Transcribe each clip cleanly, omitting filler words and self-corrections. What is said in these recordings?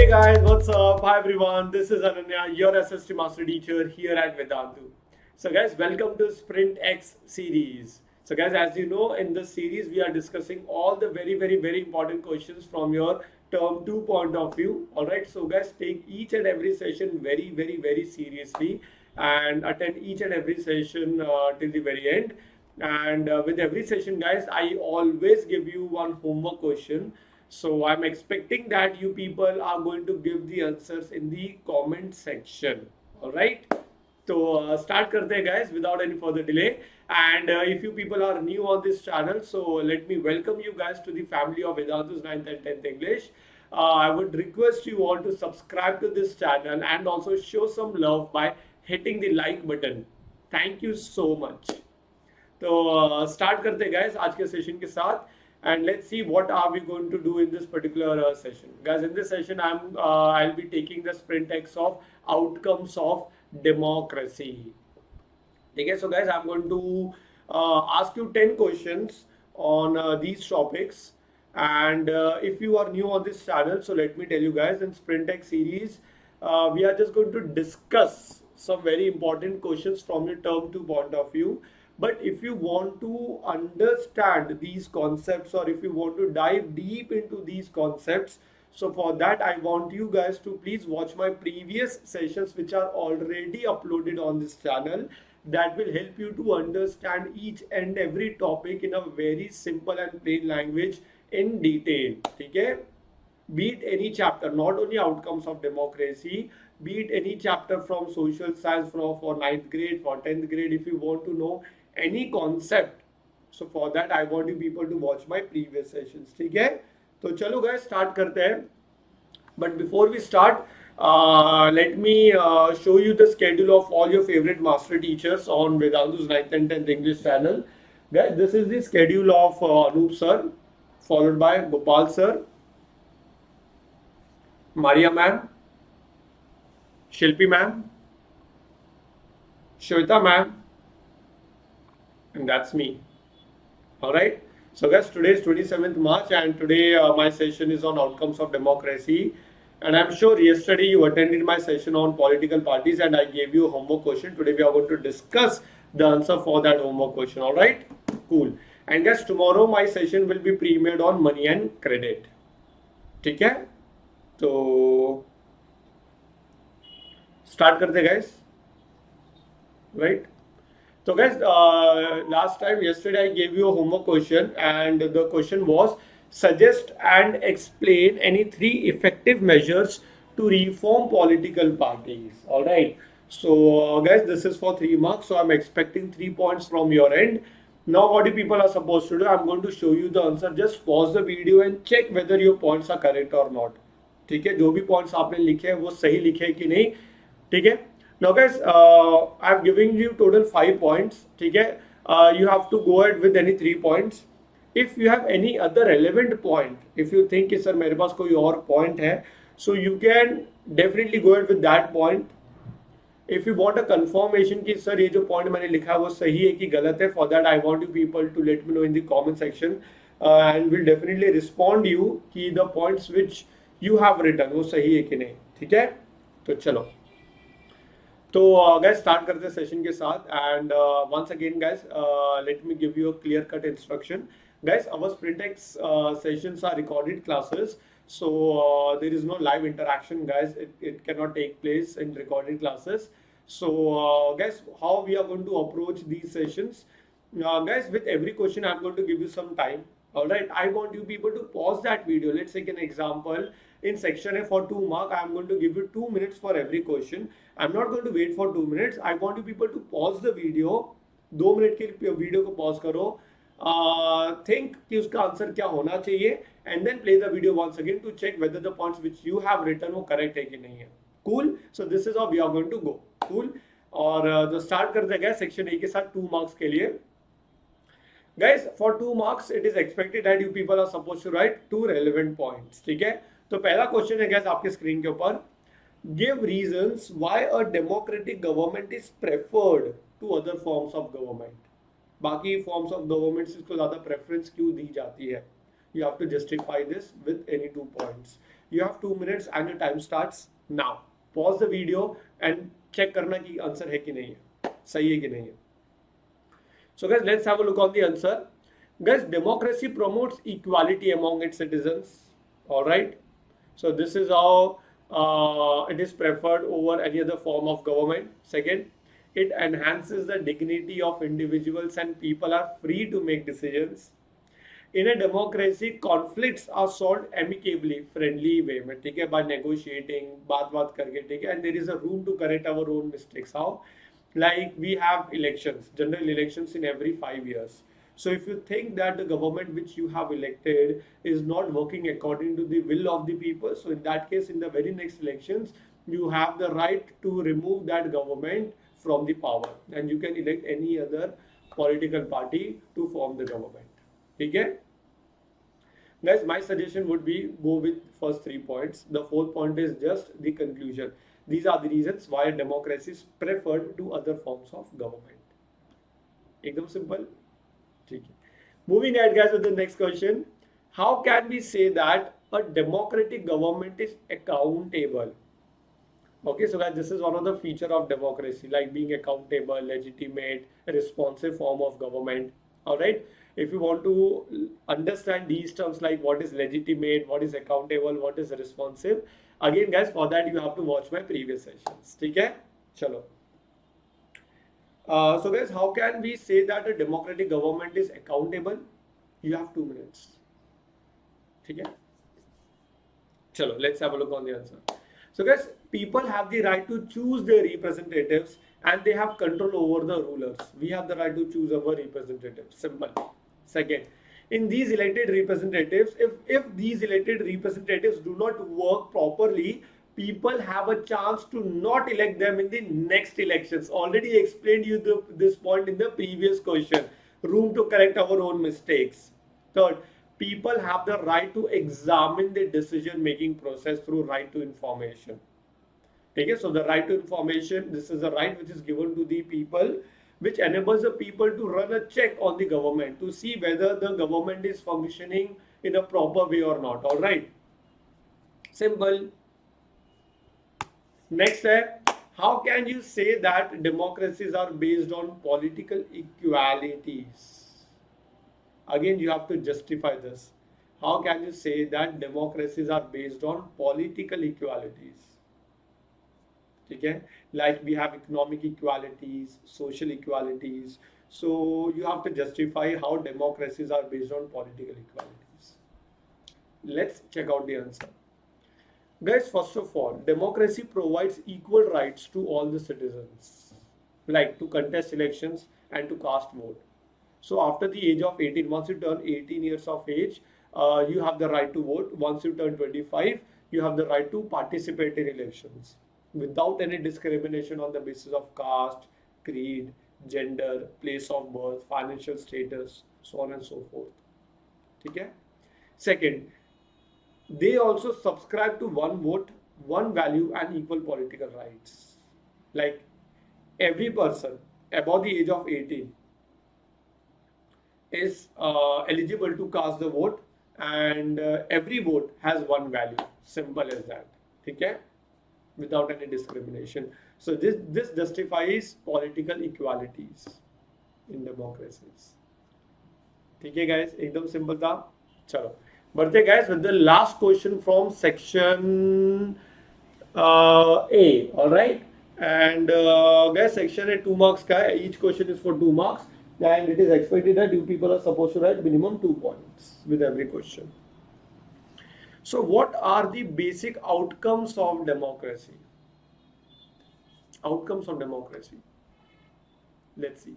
Hey guys, what's up? Hi everyone, this is Ananya, your SST Master Teacher here at Vedantu. So guys, welcome to Sprint X series. So guys, as you know, in this series we are discussing all the very important questions from your term 2 point of view. Alright, so guys, take each and every session very seriously and attend each and every session till the very end. And with every session guys, I always give you one homework question. So I'm expecting that you people are going to give the answers in the comment section. All right. So start karte हैं guys without any further delay. And if you people are new on this channel, so let me welcome you guys to the family of Vedantu's 9th and 10th English. I would request you all to subscribe to this channel and also show some love by hitting the like button. Thank you so much. तो start करते हैं guys आज के session के साथ and let's see what are we going to do in this particular session. Guys, in this session I'll be taking the sprint X of outcomes of democracy. Okay, so guys, I'm going to ask you 10 questions on these topics, and if you are new on this channel, so let me tell you guys, in sprint X series we are just going to discuss some very important questions from your term 2 point of view. But if you want to understand these concepts, or if you want to dive deep into these concepts, so for that I want you guys to please watch my previous sessions which are already uploaded on this channel. That will help you to understand each and every topic in a very simple and plain language in detail. Okay? Be it any chapter, not only outcomes of democracy, be it any chapter from social science for 9th grade, for 10th grade, if you want to know any concept, so for that I want you people to watch my previous sessions. ठीक है, तो चलो guys start करते हैं. But before we start, let me show you the schedule of all your favorite master teachers on Vedantu's 9th and 10th English channel. Guys, this is the schedule of Anup sir, followed by Gopal sir, Maria ma'am, Shilpi ma'am, Shweta ma'am, and that's me. All right, so guys, today is 27th March and today my session is on outcomes of democracy, and I'm sure yesterday you attended my session on political parties and I gave you a homework question. Today we are going to discuss the answer for that homework question. All right, cool. And guys, tomorrow my session will be premiered on money and credit. ठीक है, तो start करते guys, right? So guys, last time yesterday I gave you a homework question and the question was suggest and explain any 3 effective measures to reform political parties. All right, so guys, this is for 3 marks, so I'm expecting 3 points from your end. Now what you people are supposed to do, I'm going to show you the answer. Just pause the video and check whether your points are correct or not. ठीक है, जो भी points आपने लिखे हैं वो सही लिखे हैं कि नहीं. ठीक है. Now guys, I'm giving you total 5 points. ठीक है, you have to go ahead with any 3 points. If you have any other relevant point, if you think कि सर मेरे पास कोई और point है, so you can definitely go ahead with that point. If you want a confirmation कि sir ये जो point मैंने लिखा है वो सही है कि गलत है, for that I want you people to let me know in the comment section, and will definitely respond you कि the points which you have written वो सही है कि नहीं. ठीक है, तो चलो. तो guys, start करते हैं सेशन के साथ. And once again guys, let me give you a clear cut instruction. Guys, our sprint X sessions are recorded classes, so there is no live interaction guys. It cannot take place in recorded classes. So guys, how we are going to approach these sessions, guys, with every question I'm going to give you some time. All right, I want you people to pause that video. Let's take an example. In section A for 2 mark, I'm going to give you 2 minutes for every question. I'm not going to wait for 2 minutes. I want you people to pause the video. 2 minute के video को pause करो, think कि उसका answer क्या होना चाहिए, and then play the video once again to check whether the points which you have written वो correct है कि नहीं है. Cool. So this is how we are going to go. Cool. और जो start करते गए सेक्शन A के साथ 2 मार्क्स के लिए. Guys, for 2 marks, it is expected that you people are supposed to write 2 relevant points. ठीक है, तो पहला क्वेश्चन है guys आपके स्क्रीन के ऊपर. Give reasons why a democratic government is preferred to other forms of government. बाकी forms of government को ज़्यादा preference क्यों दी जाती है, You have to justify this with any 2 points. You have 2 minutes and your time starts now. Pause the video and check करना कि answer है कि नहीं है, सही है कि नहीं है. So guys, let's have a look on the answer. Guys, democracy promotes equality among its citizens. All right. So this is how it is preferred over any other form of government. Second, it enhances the dignity of individuals and people are free to make decisions. In a democracy, conflicts are solved amicably, friendly way में, ठीक है, by negotiating, बात करके, ठीक है, and there is a room to correct our own mistakes. How? Like we have elections, general elections in every 5 years. So if you think that the government which you have elected is not working according to the will of the people, so in that case, in the very next elections, you have the right to remove that government from the power and you can elect any other political party to form the government. Okay? Guys, my suggestion would be go with first 3 points. The 4th point is just the conclusion. These are the reasons why democracy is preferred to other forms of government. Ekdam simple. Moving ahead, guys, with the next question. How can we say that a democratic government is accountable? Okay, so guys, this is one of the feature of democracy, like being accountable, legitimate, responsive form of government. All right. If you want to understand these terms like what is legitimate, what is accountable, what is responsive, again, guys, for that you have to watch my previous sessions. Okay? Chalo. So guys, how can we say that a democratic government is accountable? You have 2 minutes. Okay? Chalo, let's have a look on the answer. So guys, people have the right to choose their representatives and they have control over the rulers. We have the right to choose our representatives. Simple. Second, in these elected representatives, if these elected representatives do not work properly, people have a chance to not elect them in the next elections. Already explained you this point in the previous question. Room to correct our own mistakes. Third, people have the right to examine the decision-making process through right to information. Okay, so the right to information, this is a right which is given to the people, which enables the people to run a check on the government to see whether the government is functioning in a proper way or not. All right. Simple. Next step, how can you say that democracies are based on political equalities? Again, you have to justify this. How can you say that democracies are based on political equalities? Okay? Like we have economic equalities, social equalities. So you have to justify how democracies are based on political equalities. Let's check out the answer. Guys, first of all, democracy provides equal rights to all the citizens, like to contest elections and to cast vote. So after the age of 18, once you turn 18 years of age, you have the right to vote. Once you turn 25, you have the right to participate in elections without any discrimination on the basis of caste, creed, gender, place of birth, financial status, so on and so forth. Okay? Second, they also subscribe to one vote, one value and equal political rights. Like every person above the age of 18 is eligible to cast the vote and every vote has one value. Simple as that. Okay? Without any discrimination. So this justifies political equalities in democracies. Okay guys, ekdam simple tha. Chalo. बढ़ते guys with the last question from section A. All right, and guys, section A 2 marks का है. Each question is for 2 marks, and it is expected that you people are supposed to write minimum 2 points with every question. So what are the basic outcomes of democracy? Outcomes of democracy. Let's see.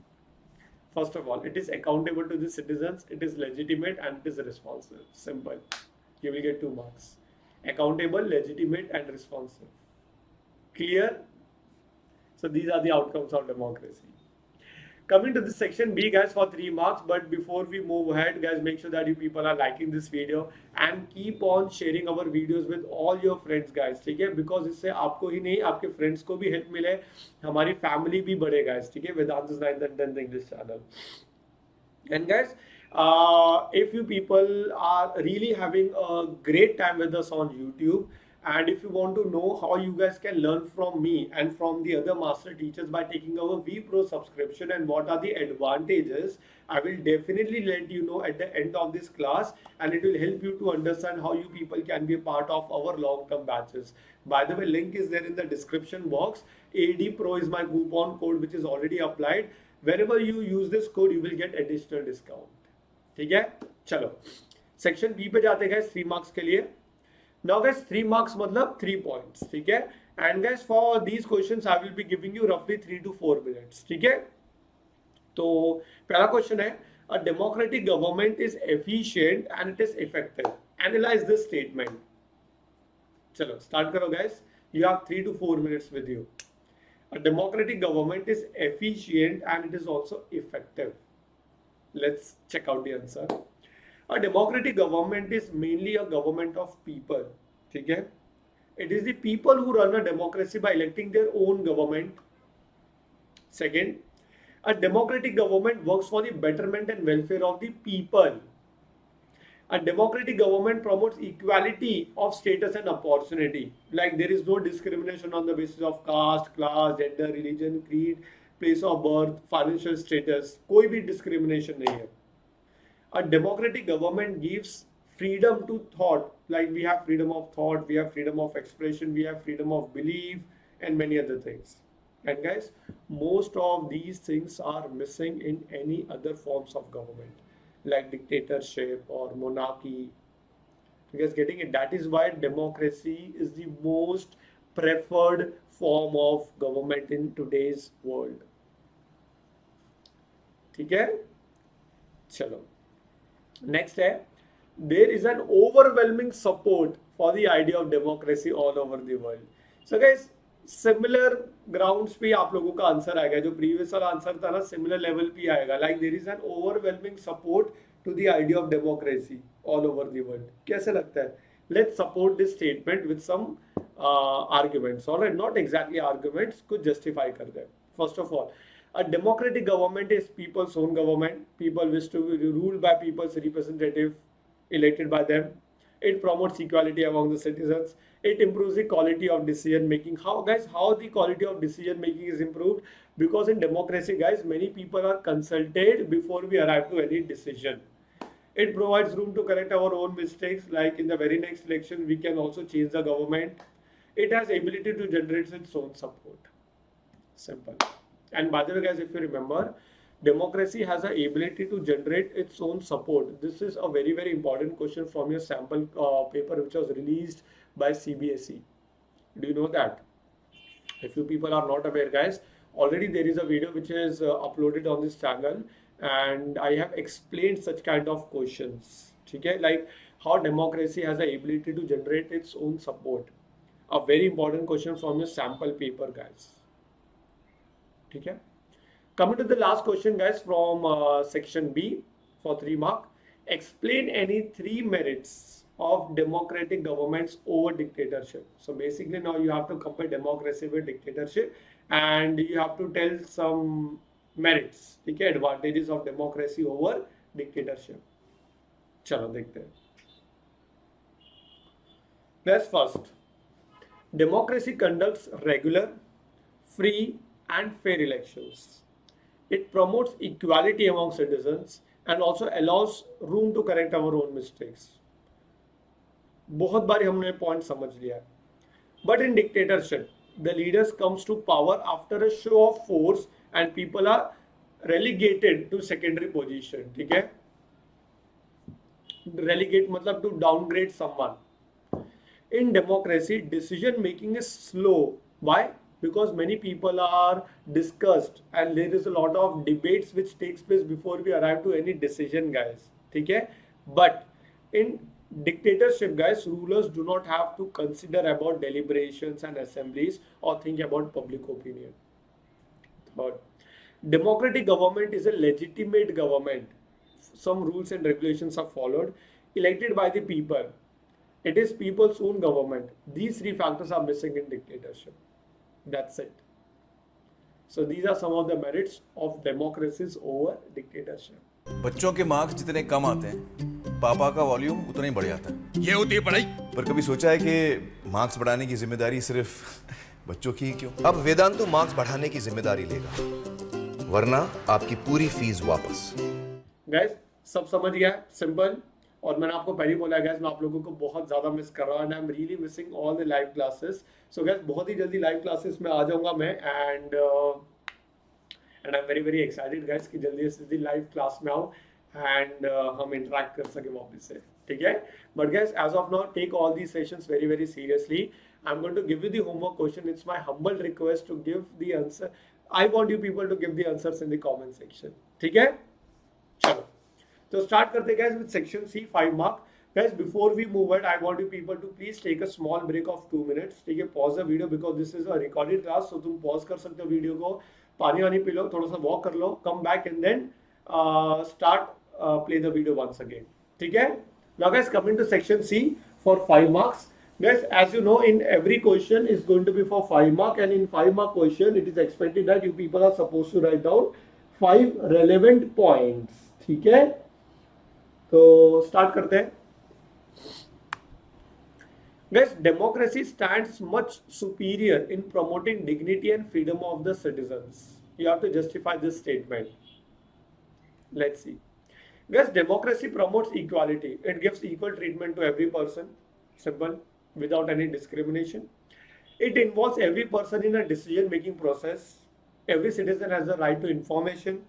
First of all, it is accountable to the citizens, it is legitimate and it is responsive. Simple. You will get 2 marks. Accountable, legitimate and responsive. Clear? So these are the outcomes of democracy. Coming to this section B guys for 3 marks, but before we move ahead guys, make sure that you people are liking this video and keep on sharing our videos with all your friends guys, ठीक है, because इससे आपको ही नहीं आपके friends को भी help मिले, हमारी family भी बढ़े guys, ठीक है, Vedantu's 9th and 10th English channel. And guys, If you people are really having a great time with us on YouTube, and if you want to know how you guys can learn from me and from the other master teachers by taking our V Pro subscription and what are the advantages, I will definitely let you know at the end of this class, and it will help you to understand how you people can be a part of our long-term batches. By the way, link is there in the description box. AD Pro is my coupon code which is already applied. Whenever you use this code, you will get additional discount. ठीक है, चलो section B पे जाते हैं 3 marks के लिए. Now guys 3 marks मतलब 3 points, ठीक है. And guys for these questions I will be giving you रफली 3 to 4 मिनट्स, ठीक है. तो पहला क्वेश्चन है, a democratic government is efficient and it is effective. Analyse this statement. चलो स्टार्ट करो guys, you have 3 to 4 minutes with you. A democratic government is efficient and it is also effective. Let's check out the answer. A democratic government is mainly a government of people. ठीक है? It is the people who run a democracy by electing their own government. Second, a democratic government works for the betterment and welfare of the people. A democratic government promotes equality of status and opportunity. Like there is no discrimination on the basis of caste, class, gender, religion, creed, place of birth, financial status. कोई भी discrimination नहीं है. A democratic government gives freedom to thought. Like we have freedom of thought, we have freedom of expression, we have freedom of belief, and many other things. And guys, most of these things are missing in any other forms of government, like dictatorship or monarchy. You guys getting it? That is why democracy is the most preferred form of government in today's world. ठीक है, चलो next है, there is an overwhelming support for the idea of democracy all over the world. So guys similar grounds पे आप लोगों का answer आएगा, जो प्रीवियस वाला आंसर था ना सिमिलर लेवल पे आएगा. Like there is an overwhelming support to the idea of democracy all over the world. कैसे लगता है? Let's support this statement with some arguments. Alright, not exactly arguments, कुछ जस्टिफाई कर दे. First of all, a democratic government is people's own government. People wish to be ruled by people's representative elected by them. It promotes equality among the citizens. It improves the quality of decision making. How guys, how the quality of decision making is improved? Because in democracy guys, many people are consulted before we arrive to any decision. It provides room to correct our own mistakes. Like in the very next election, we can also change the government. It has ability to generate its own support. Simple. And by the way guys, if you remember, democracy has the ability to generate its own support. This is a very very important question from your sample paper which was released by CBSE. Do you know that? If you people are not aware guys, already there is a video which is uploaded on this channel, and I have explained such kind of questions. Okay, like how democracy has the ability to generate its own support. A very important question from your sample paper guys. ठीक है. Coming to the last question guys from section B for 3 mark. Explain any 3 merits of democratic governments over dictatorship. So basically now you have to compare democracy with dictatorship and you have to tell some merits, ठीक है, advantages of democracy over dictatorship. चलो देखते हैं. Let's first. Democracy conducts regular, free and fair elections. It promotes equality among citizens and also allows room to correct our own mistakes. बहुत बार हमने point समझ लिया है. But in dictatorship, the leaders comes to power after a show of force and people are relegated to secondary position. ठीक है? Relegate मतलब to downgrade someone. In democracy, decision making is slow. Why? Because many people are discussed and there is a lot of debates which takes place before we arrive to any decision guys. ठीक है? But in dictatorship guys, rulers do not have to consider about deliberations and assemblies or think about public opinion. Third, democratic government is a legitimate government. Some rules and regulations are followed, elected by the people. It is people's own government. These 3 factors are missing in dictatorship. That's it. So these are some of the merits of democracies over dictatorship. बच्चों के marks जितने कम आते हैं, पापा का volume उतना ही बढ़ जाता है। ये होती है पढ़ाई। पर कभी सोचा है कि मार्क्स बढ़ाने की जिम्मेदारी सिर्फ बच्चों की ही क्यों? अब वेदांतु मार्क्स बढ़ाने की जिम्मेदारी लेगा, वरना आपकी पूरी फीस वापस। गैस सब समझ गया, सिंपल। और मैंने आपको पहले ही बोला गैस, मैं आप लोगों को बहुत ज़्यादा मिस कर रहा हूँ and I am really missing all the live classes. So gas बहुत ही जल्दी लाइव क्लासेस में आ जाऊँगा मैं and I am very very excited gas कि जल्दी से जल्दी लाइव क्लास में आऊँ एंड हम इंटरेक्ट कर सकें वापस से, ठीक है। But guys as of now take all the sessions very very seriously. I am going to give you the homework question, it's my humble request to give the answer. I want you people to give the answers in the comment section, ठीक है। चलो तो start करते guys with section C 5 mark. Guys before we move it, I want you people to please take a small break of 2 minutes. ठीक है, pause the video because this is a recorded class, so तुम pause कर सकते हो video को, पानी वानी P low, थोड़ा सा वॉक कर लो, come back and then start play the video once again. ठीक है। Now guys coming to section C for 5 marks. Guys as you know in every question is going to be for 5 mark and in 5 mark question it is expected that you people are supposed to write down 5 relevant points. ठीक है, तो start करते हैं। Guys, democracy stands much superior in promoting dignity and freedom of the citizens. You have to justify this statement. Let's see. Guys, democracy promotes equality. It gives equal treatment to every person. Simple, without any discrimination. It involves every person in a decision-making process. Every citizen has the right to information.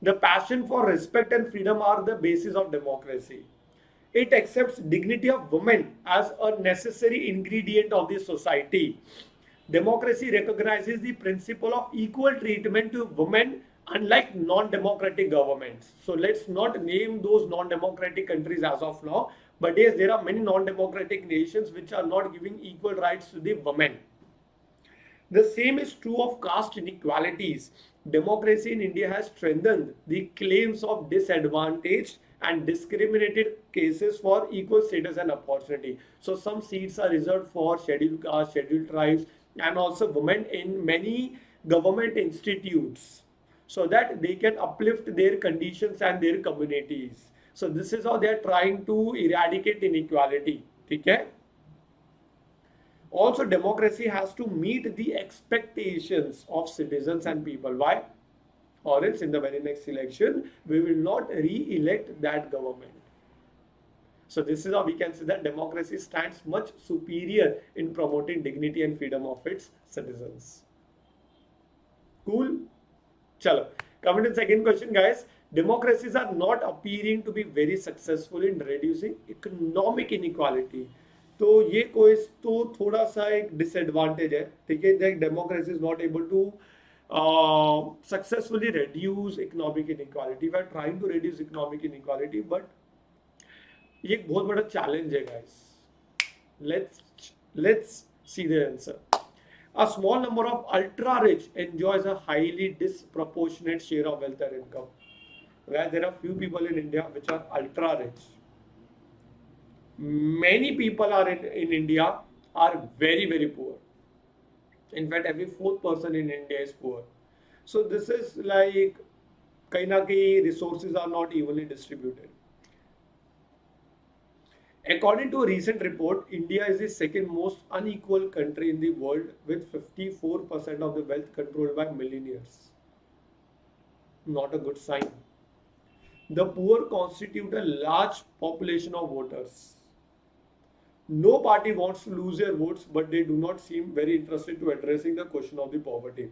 The passion for respect and freedom are the basis of democracy. It accepts dignity of women as a necessary ingredient of the society. Democracy recognizes the principle of equal treatment to women unlike non-democratic governments. So let's not name those non-democratic countries as of now, but yes, there are many non-democratic nations which are not giving equal rights to the women. The same is true of caste inequalities. Democracy in India has strengthened the claims of disadvantaged and discriminated cases for equal status and opportunity. So some seats are reserved for scheduled castes, scheduled tribes, and also women in many government institutes, so that they can uplift their conditions and their communities. So this is how they are trying to eradicate inequality. Okay? Also, democracy has to meet the expectations of citizens and people. Why? Or else in the very next election, we will not re-elect that government. So this is how we can say that democracy stands much superior in promoting dignity and freedom of its citizens. Cool? Chalo. Coming to the second question, guys. Democracies are not appearing to be very successful in reducing economic inequality. तो ये कोई तो थोड़ा सा एक disadvantage है, ठीक है। That democracy is not able to successfully reduce economic inequality. We are trying to reduce economic inequality, but ये एक बहुत बड़ा चैलेंज है guys. Let's see the answer. A small number of ultra rich enjoys a highly disproportionate share of wealth and income. Where there are few people in India which are ultra rich. Many people are in India are very very poor. In fact, every fourth person in India is poor. So this is like kahin na kahin resources are not evenly distributed. According to a recent report, India is the second most unequal country in the world, with 54% of the wealth controlled by millionaires. Not a good sign. The poor constitute a large population of voters. No party wants to lose their votes, but they do not seem very interested to addressing the question of the poverty.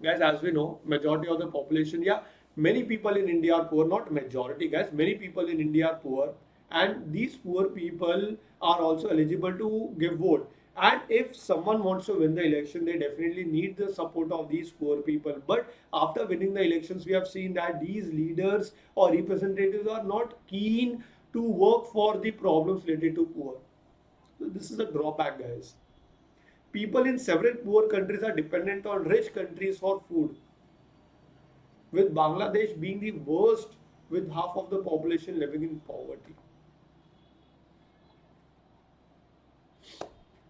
Guys, as we know, majority of the population, many people in India are poor. Not majority, guys. Many people in India are poor. And these poor people are also eligible to give vote. And if someone wants to win the election, they definitely need the support of these poor people. But after winning the elections, we have seen that these leaders or representatives are not keen to work for the problems related to poor. So this is a drawback, guys. People in several poor countries are dependent on rich countries for food, with Bangladesh being the worst, with half of the population living in poverty.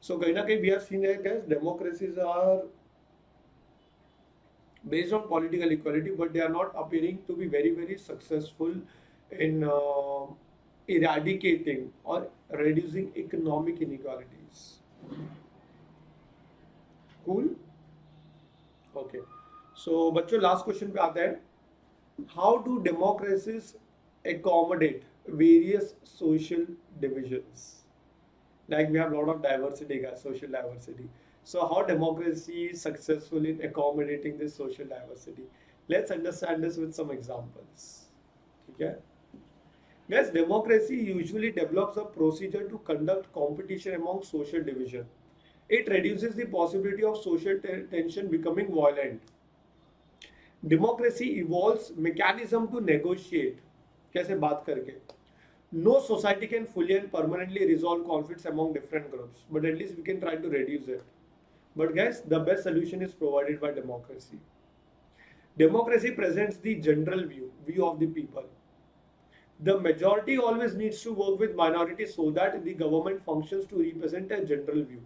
So kahin na kahin we have seen that, guys, democracies are based on political equality, but they are not appearing to be very, very successful in eradicating or reducing economic inequalities. Cool? Okay. So, बच्चों last question पे आते हैं. How do democracies accommodate various social divisions? Like we have a lot of diversity, guys, social diversity. So how democracy is successful in accommodating this social diversity? Let's understand this with some examples. Okay? Guys, democracy usually develops a procedure to conduct competition among social division. It reduces the possibility of social tension becoming violent. Democracy evolves mechanism to negotiate. कैसे बात करके? No society can fully and permanently resolve conflicts among different groups, but at least we can try to reduce it. But guys, the best solution is provided by democracy. Democracy presents the general view of the people. The majority always needs to work with minority so that the government functions to represent a general view.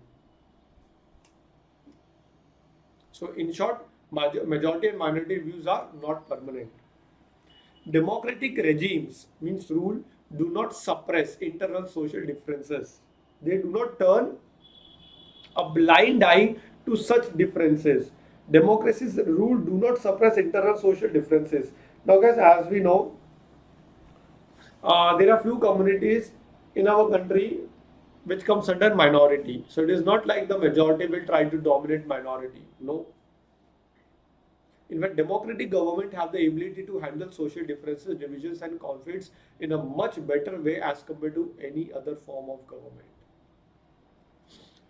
So in short, majority and minority views are not permanent. Democratic regimes means rule do not suppress internal social differences. They do not turn a blind eye to such differences. Democracy's rule do not suppress internal social differences. Now guys, as we know, there are few communities in our country which comes under minority. So it is not like the majority will try to dominate minority. No. In fact, democratic government have the ability to handle social differences, divisions and conflicts in a much better way as compared to any other form of government.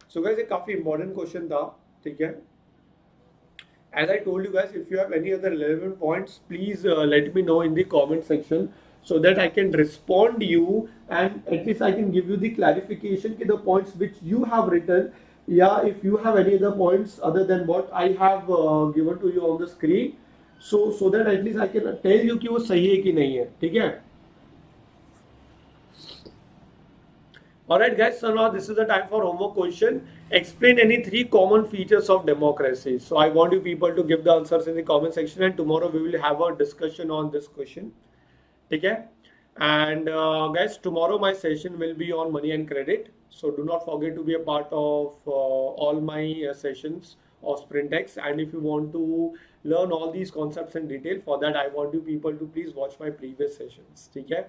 So guys, a काफी important question था, ठीक है? As I told you guys, if you have any other relevant points, please let me know in the comment section so that I can respond to you and at least I can give you the clarification to the points which you have written. Yeah, if you have any other points other than what I have given to you on the screen, so that at least I can tell you कि वो सही है कि नहीं है, ठीक है? Alright guys, so now this is the time for homework question. Explain any 3 common features of democracy. So I want you people to give the answers in the comment section and tomorrow we will have a discussion on this question. Okay? And guys, tomorrow my session will be on money and credit. So do not forget to be a part of all my sessions of SprintX. And if you want to learn all these concepts in detail, for that I want you people to please watch my previous sessions. Okay?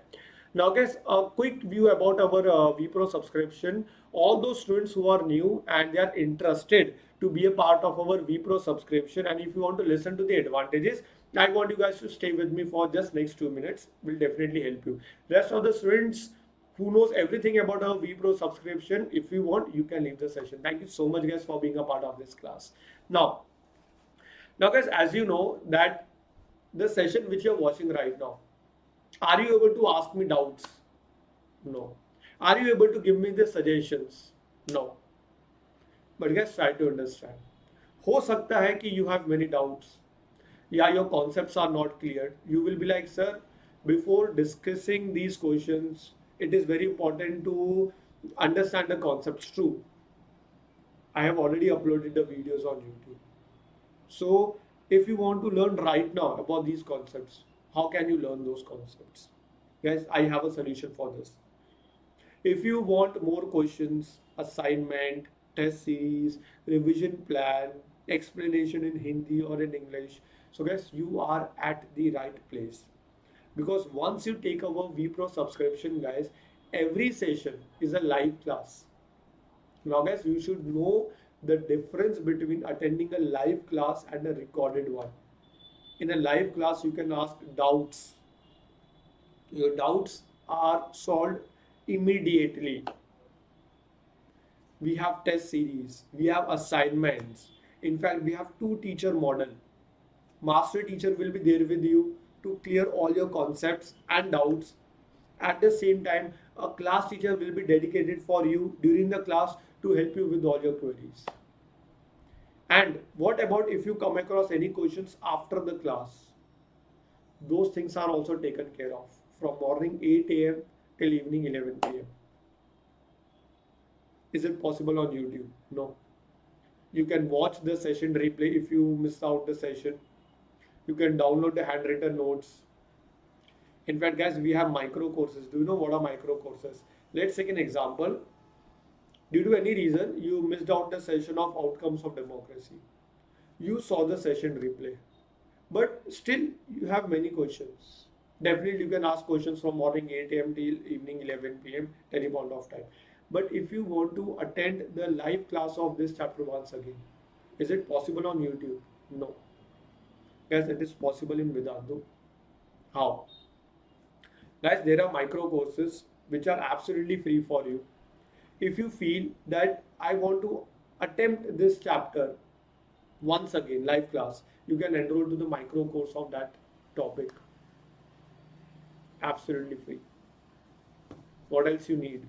Now guys, a quick view about our vPro subscription. All those students who are new and they are interested to be a part of our vPro subscription, and if you want to listen to the advantages, I want you guys to stay with me for just next 2 minutes. Will definitely help you. Rest of the students who knows everything about our vPro subscription, if you want, you can leave the session. Thank you so much guys for being a part of this class. Now guys, as you know that the session which you are watching right now, are you able to ask me doubts? No. Are you able to give me the suggestions? No. But guys, try to understand. हो सकता है कि you have many doubts. Yeah, your concepts are not clear. You will be like, sir, before discussing these questions, it is very important to understand the concepts. True. I have already uploaded the videos on YouTube. So if you want to learn right now about these concepts, how can you learn those concepts? Guys, I have a solution for this. If you want more questions, assignment, test series, revision plan, explanation in Hindi or in English, so guys, you are at the right place. Because once you take our vPro subscription, guys, every session is a live class. Now guys, you should know the difference between attending a live class and a recorded one. In a live class, you can ask doubts. Your doubts are solved immediately. We have test series, we have assignments. In fact, we have 2 teacher model. Master teacher will be there with you to clear all your concepts and doubts. At the same time, a class teacher will be dedicated for you during the class to help you with all your queries. And what about if you come across any questions after the class? Those things are also taken care of from morning 8 a.m. till evening 11 p.m. Is it possible on YouTube? No. You can watch the session replay if you miss out the session. You can download the handwritten notes. In fact, guys, we have micro courses. Do you know what are micro courses? Let's take an example. Due to any reason, you missed out the session of outcomes of democracy. You saw the session replay, but still you have many questions. Definitely you can ask questions from morning 8 a.m. till evening 11 p.m. any point of time. But if you want to attend the live class of this chapter once again, is it possible on YouTube? No. Guys, it is possible in Vedantu. How? Guys, there are micro courses which are absolutely free for you. If you feel that I want to attempt this chapter once again, live class, you can enroll to the micro course of that topic. Absolutely free. What else you need?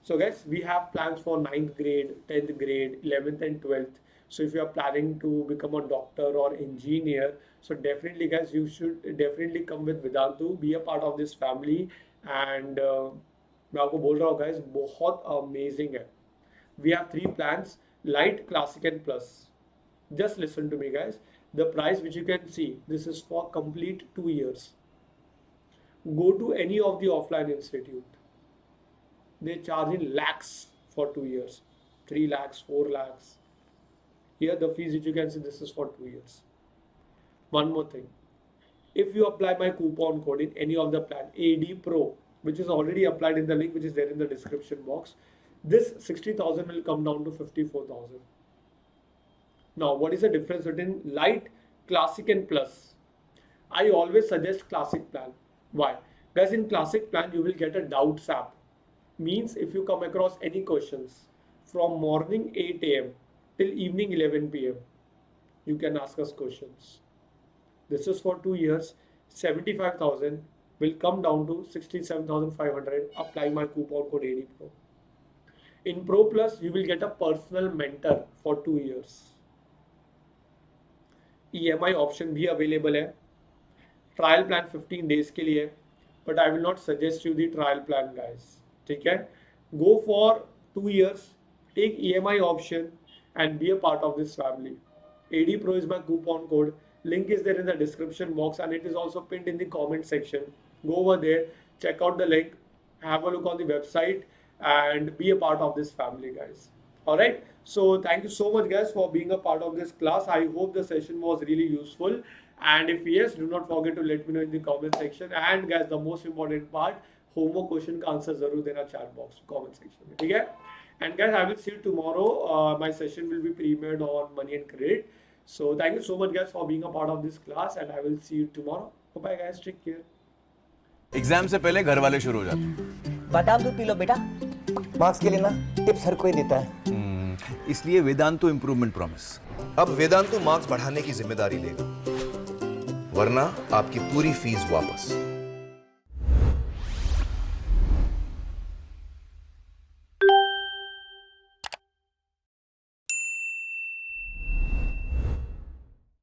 So guys, we have plans for 9th grade, 10th grade, 11th and 12th. So if you are planning to become a doctor or engineer, so definitely guys, you should definitely come with Vedantu, be a part of this family. And मैं आपको बोल रहा हूँ guys, बहुत amazing है. We have 3 plans, light, classic and plus. Just listen to me guys. The price which you can see, this is for complete 2 years. Go to any of the offline institute. They charge in lakhs for 2 years. 3 lakhs, 4 lakhs. Here the fees which you can see, this is for 2 years. One more thing. If you apply my coupon code in any of the plan, AD Pro, which is already applied in the link which is there in the description box, this 60,000 will come down to 54,000. Now, what is the difference between light, classic and plus? I always suggest classic plan. Why? Guys, in classic plan, you will get a doubts app. Means if you come across any questions from morning 8 a.m. till evening 11 p.m., you can ask us questions. This is for 2 years. 75,000 will come down to 67,500. Apply my coupon code AD Pro. In Pro Plus, you will get a personal mentor for 2 years. EMI option भी available है. Trial plan 15 days के लिए, but I will not suggest you the trial plan, guys. ठीक है? Go for 2 years, take EMI option and be a part of this family. AD Pro is my coupon code. Link is there in the description box and it is also pinned in the comment section. Go over there, check out the link, have a look on the website and be a part of this family, guys. Alright, so thank you so much guys for being a part of this class. I hope the session was really useful, and if yes, do not forget to let me know in the comment section. And guys, the most important part, homework question का answer जरूर देना chat box comment section में, ठीक है? And guys, I will see you tomorrow. My session will be premiered on Money and Credit. So thank you so much guys for being a part of this class, and I will see you tomorrow. Bye guys, take care. Exam से पहले घर वाले शुरू हो जाते हैं. बादाम दूध पी लो बेटा. मार्क्स के लिए ना टिप्स हर कोई देता है. इसलिए वेदांतु इम्प्रूवमेंट प्रॉमिस. अब वेदांतु मार्क्स बढ़ाने की जिम्मेदारी लेगा, वरना आपकी पूरी फीस वापस.